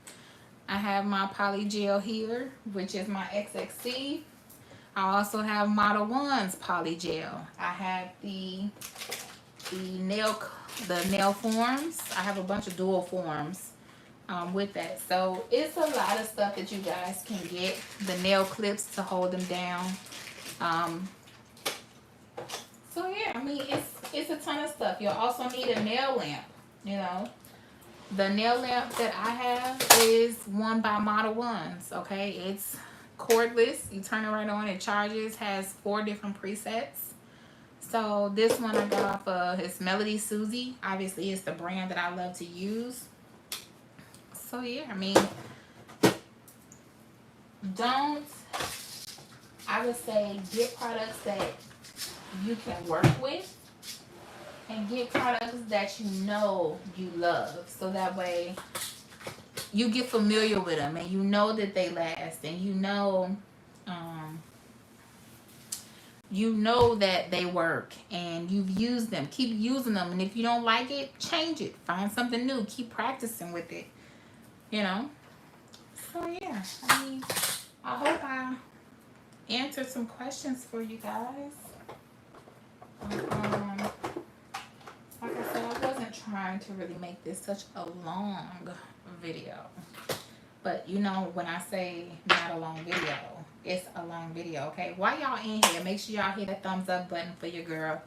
I have my poly gel here, which is my XXC. I also have Model 1's poly gel. I have the nail forms. I have a bunch of dual forms with that. So it's a lot of stuff that you guys can get. The nail clips to hold them down. So yeah, I mean, it's a ton of stuff. You'll also need a nail lamp, you know. The nail lamp that I have is one by Model 1's, okay? It's cordless. You turn it right on, it charges, has 4 different presets. So this one I got off of, it's Melody Susie. Obviously, it's the brand that I love to use. So yeah, I mean, I would say get products that you can work with, and get products that you know you love, so that way you get familiar with them and you know that they last, and you know that they work and you've used them. Keep using them, and if you don't like it, change it, find something new, keep practicing with it, you know. So yeah, I mean, I hope I answered some questions for you guys. Like I said, I wasn't trying to really make this such a long video. But you know, when I say not a long video, it's a long video, okay? While y'all in here, make sure y'all hit that thumbs up button for your girl.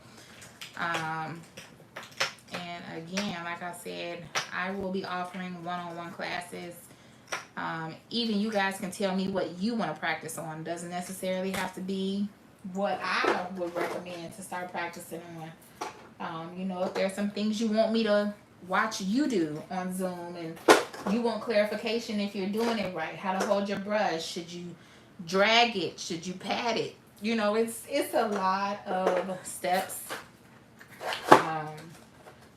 And again, like I said, I will be offering one-on-one classes. Even you guys can tell me what you want to practice on. Doesn't necessarily have to be what I would recommend to start practicing on. You know, if there's some things you want me to watch you do on Zoom, and you want clarification if you're doing it right, how to hold your brush, should you drag it, should you pat it, you know, it's a lot of steps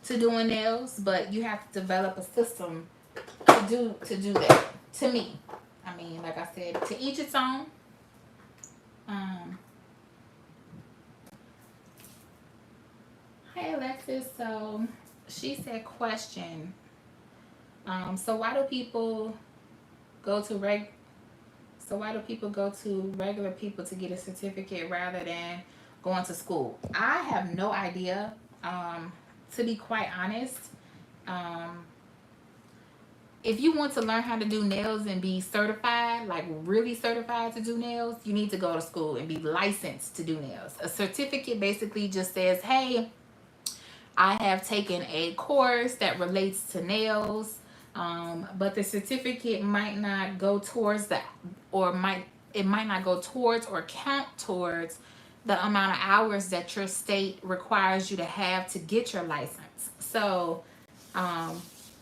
to doing nails, but you have to develop a system to do that. To me, I mean, like I said, to each its own. Hey Alexis, so she said, question. So why do people go to regular people to get a certificate rather than going to school? I have no idea. To be quite honest, if you want to learn how to do nails and be certified, certified, like really certified to do nails, you need to go to school and be licensed to do nails. A certificate basically just says, hey, I have taken a course that relates to nails, but the certificate might not go towards that, or it might not go towards or count towards the amount of hours that your state requires you to have to get your license. So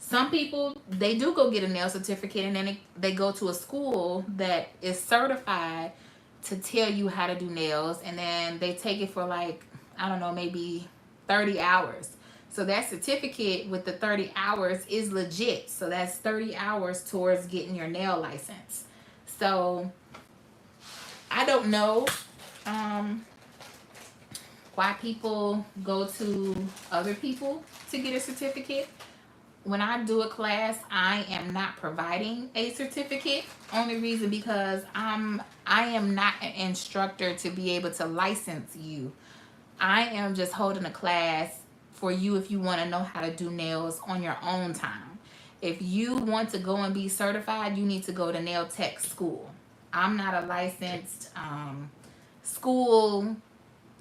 some people, they do go get a nail certificate, and then they go to a school that is certified to tell you how to do nails, and then they take it for like, I don't know, maybe 30 hours. So that certificate with the 30 hours is legit. So that's 30 hours towards getting your nail license. So I don't know why people go to other people to get a certificate. When I do a class, I am not providing a certificate. Only reason because I am not an instructor to be able to license you. I am just holding a class for you if you want to know how to do nails on your own time. If you want to go and be certified, you need to go to nail tech school. I'm not a licensed school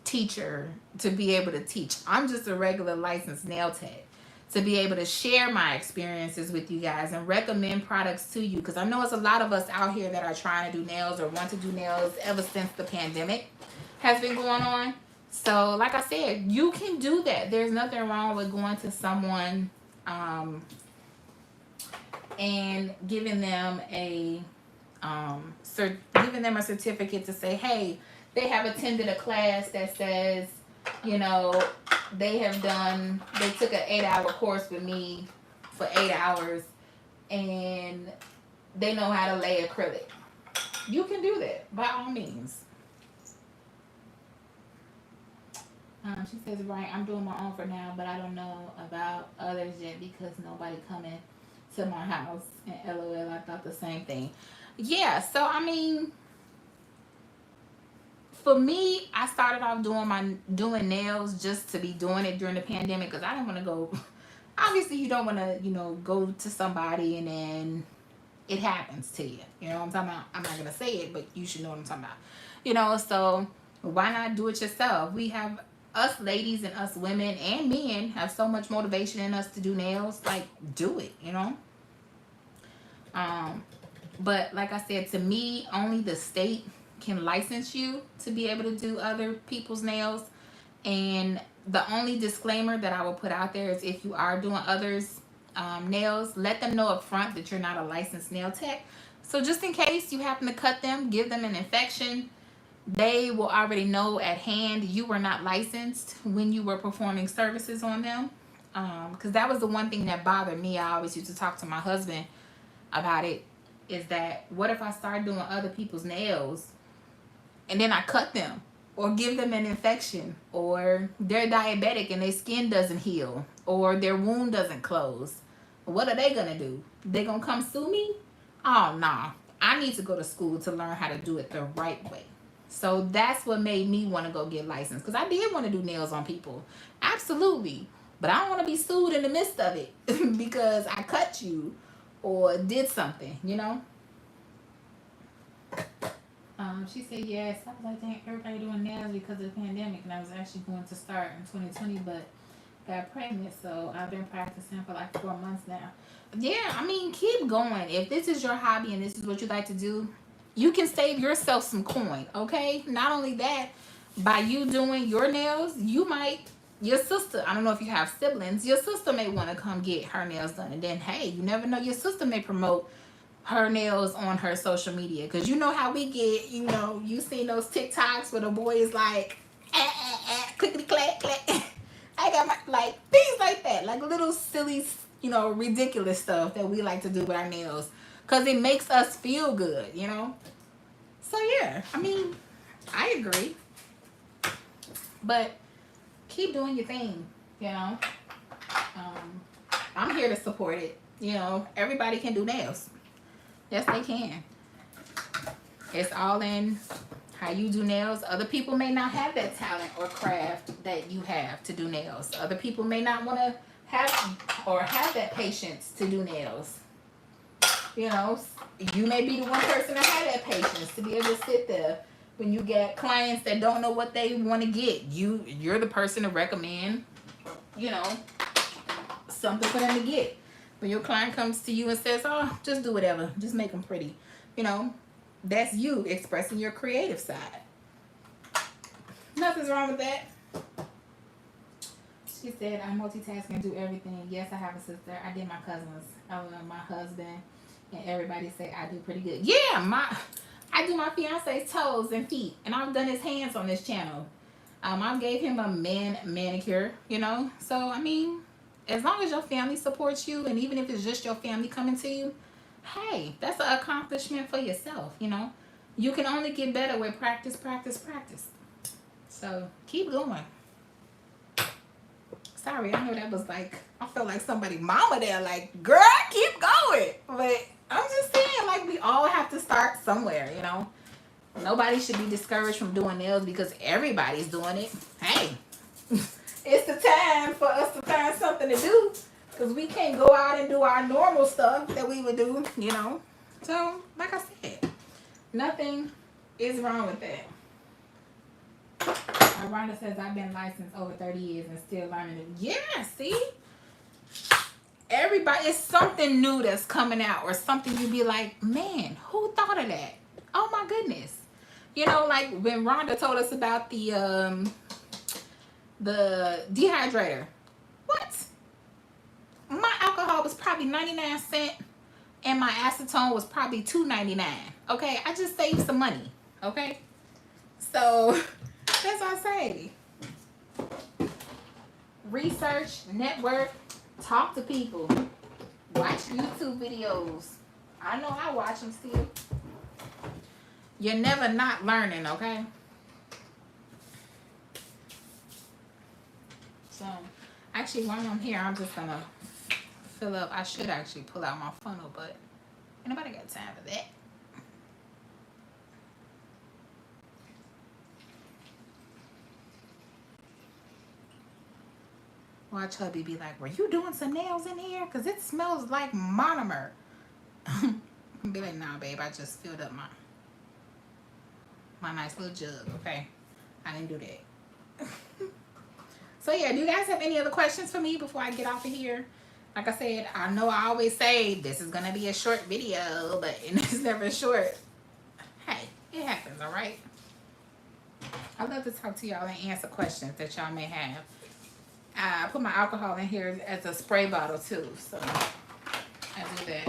teacher to be able to teach. I'm just a regular licensed nail tech to be able to share my experiences with you guys and recommend products to you, because I know it's a lot of us out here that are trying to do nails or want to do nails ever since the pandemic has been going on. So like I said, you can do that. There's nothing wrong with going to someone and giving them a certificate to say, hey, they have attended a class that says, you know, they took an 8-hour course with me for 8 hours and they know how to lay acrylic. You can do that by all means. She says, right, I'm doing my own for now, but I don't know about others yet because nobody coming to my house. And LOL, I thought the same thing. Yeah, so I mean, for me, I started off doing nails just to be doing it during the pandemic because I didn't want to go. Obviously, you don't want to, go to somebody and then it happens to you. You know what I'm talking about? I'm not going to say it, but you should know what I'm talking about. So why not do it yourself? We have, us ladies and us women and men have so much motivation in us to do nails. Like, do it, But like I said, to me, only the state can license you to be able to do other people's nails. And the only disclaimer that I will put out there is if you are doing others' nails, let them know up front that you're not a licensed nail tech. So just in case you happen to cut them, give them an infection, they will already know at hand you were not licensed when you were performing services on them. Because that was the one thing that bothered me. I always used to talk to my husband about it, is that what if I start doing other people's nails and then I cut them or give them an infection, or they're diabetic and their skin doesn't heal, or their wound doesn't close? What are they gonna do? They gonna come sue me? Oh, nah. I need to go to school to learn how to do it the right way. So that's what made me want to go get licensed, because I did want to do nails on people. Absolutely. But I don't want to be sued in the midst of it because I cut you or did something, She said yes. I was like, dang, everybody doing nails because of the pandemic, and I was actually going to start in 2020, but got pregnant, so I've been practicing for like 4 months now. Yeah, I mean, keep going. If this is your hobby and this is what you like to do, you can save yourself some coin, okay? Not only that, by you doing your nails, your sister, I don't know if you have siblings, your sister may want to come get her nails done. And then, hey, you never know, your sister may promote her nails on her social media. Because you know how we get, you seen those TikToks where the boy is like, clickety clack, clack. I got like, things like that. Like little silly, ridiculous stuff that we like to do with our nails. Because it makes us feel good, So, yeah, I mean, I agree. But keep doing your thing, I'm here to support it. Everybody can do nails. Yes, they can. It's all in how you do nails. Other people may not have that talent or craft that you have to do nails. Other people may not want to have that patience to do nails. you may be the one person that had that patience to be able to sit there when you get clients that don't know what they want to get. You're the person to recommend, you know, something for them to get. When your client comes to you and says, oh, just do whatever, just make them pretty, you know, that's you expressing your creative side. Nothing's wrong with that. She said, I multitask and do everything. Yes, I have a sister. I did my cousins, my husband, and everybody say I do pretty good. Yeah, I do my fiance's toes and feet, and I've done his hands on this channel. I gave him a manicure, you know. So, I mean, as long as your family supports you, and even if it's just your family coming to you, hey, that's an accomplishment for yourself, you know. You can only get better with practice, practice, practice. So, keep going. Sorry, I know that was like, I felt like somebody mama there, like, girl, keep going. But I'm just saying, like, we all have to start somewhere, you know. Nobody should be discouraged from doing nails because everybody's doing it. Hey, it's the time for us to find something to do because we can't go out and do our normal stuff that we would do, you know. So, like I said, nothing is wrong with that. Rhonda says, I've been licensed over 30 years and still learning it. Yeah, see? Everybody, it's something new that's coming out or something you be like, man, who thought of that? Oh my goodness. You know, like when Rhonda told us about the dehydrator. What? My alcohol was probably 99 cents and my acetone was probably $2.99. Okay, I just saved some money. Okay, so that's what I say. Research, network, talk to people, watch YouTube videos. I know I watch them still. You're never not learning, okay? So, actually, while I'm here, I'm just gonna fill up. I should actually pull out my funnel, but anybody got time for that? Watch hubby be like, were you doing some nails in here? Because it smells like monomer. Be like, nah, babe, I just filled up my nice little jug, okay? I didn't do that. So, yeah, do you guys have any other questions for me before I get off of here? Like I said, I know I always say this is going to be a short video, but it's never short. Hey, it happens, all right? I love to talk to y'all and answer questions that y'all may have. I put my alcohol in here as a spray bottle too, so I do that.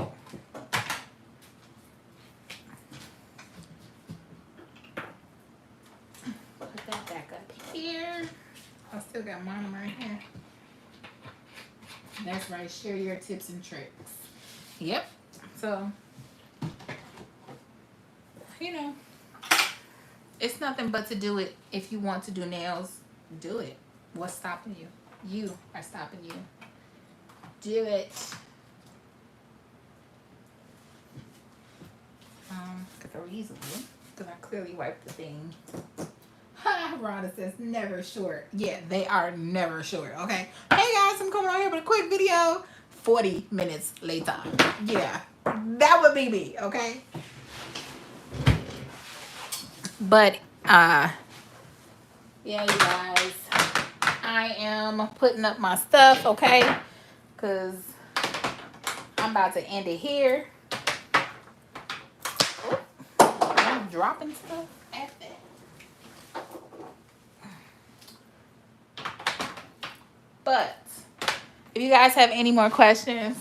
Put that back up here. I still got mine right here. That's right, share your tips and tricks. Yep, so, you know, it's nothing but to do it. If you want to do nails, do it. What's stopping you? You are stopping you. Do it. Get the reason because I clearly wiped the thing. Rhonda says never short. Yeah, they are never short. Okay. Hey guys, I'm coming on here with a quick video. 40 minutes later. Yeah, that would be me. Okay. But yeah, you guys. I am putting up my stuff, okay? Because I'm about to end it here. Oh, I'm dropping stuff at that. But if you guys have any more questions,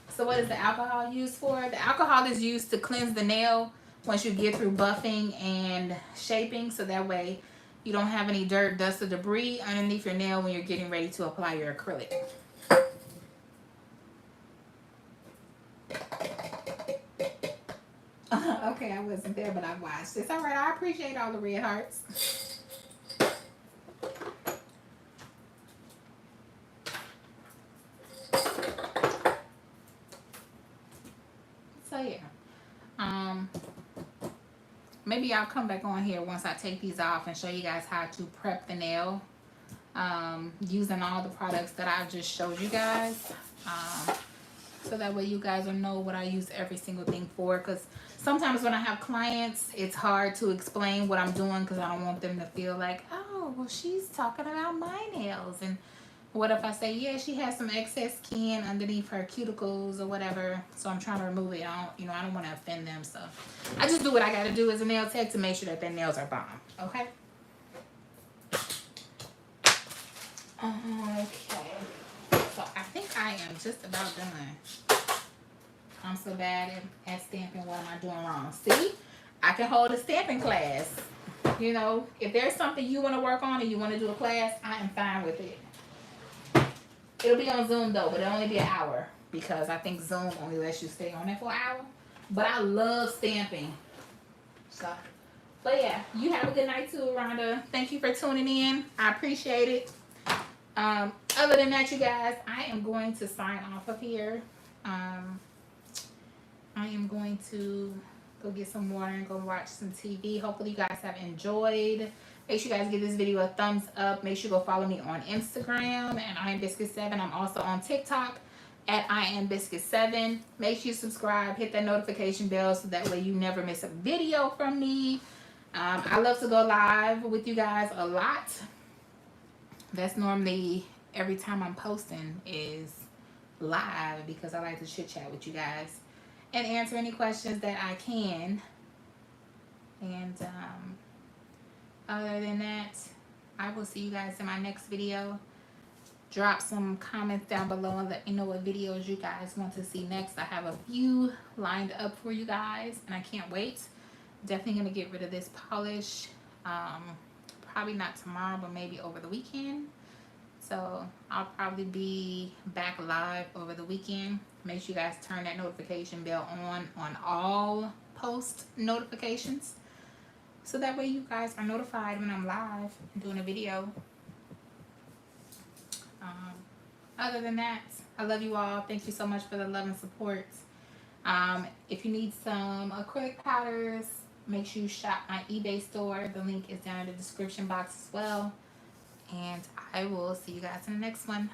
so what is the alcohol used for? The alcohol is used to cleanse the nail once you get through buffing and shaping, so that way you don't have any dirt, dust, or debris underneath your nail when you're getting ready to apply your acrylic. Okay, I wasn't there, but I watched. It's all right. I appreciate all the red hearts. So, yeah. Maybe I'll come back on here once I take these off and show you guys how to prep the nail using all the products that I just showed you guys. so that way you guys will know what I use every single thing for. Because sometimes when I have clients, it's hard to explain what I'm doing because I don't want them to feel like, oh, well, she's talking about my nails. And what if I say, yeah, she has some excess skin underneath her cuticles or whatever, so I'm trying to remove it. I don't want to offend them, so I just do what I got to do as a nail tech to make sure that their nails are bomb. Okay. Okay. So I think I am just about done. I'm so bad at stamping. What am I doing wrong? See, I can hold a stamping class. If there's something you want to work on and you want to do a class, I am fine with it. It'll be on Zoom though, but it'll only be an hour because I think Zoom only lets you stay on it for an hour. But I love stamping. So, but yeah, you have a good night too, Rhonda. Thank you for tuning in. I appreciate it. Other than that, you guys, I am going to sign off of here. I am going to go get some water and go watch some TV. Hopefully you guys have enjoyed. Make sure you guys give this video a thumbs up. Make sure you go follow me on Instagram at IamBiscuit7. I'm also on TikTok at IamBiscuit7. Make sure you subscribe. Hit that notification bell so that way you never miss a video from me. I love to go live with you guys a lot. That's normally every time I'm posting is live because I like to chit chat with you guys and answer any questions that I can. And other than that, I will see you guys in my next video. Drop some comments down below and let me know what videos you guys want to see next. I have a few lined up for you guys and I can't wait. Definitely going to get rid of this polish. Probably not tomorrow, but maybe over the weekend. So I'll probably be back live over the weekend. Make sure you guys turn that notification bell on all post notifications. So that way you guys are notified when I'm live doing a video. Other than that, I love you all. Thank you so much for the love and support. If you need some acrylic powders, make sure you shop my eBay store. The link is down in the description box as well. And I will see you guys in the next one.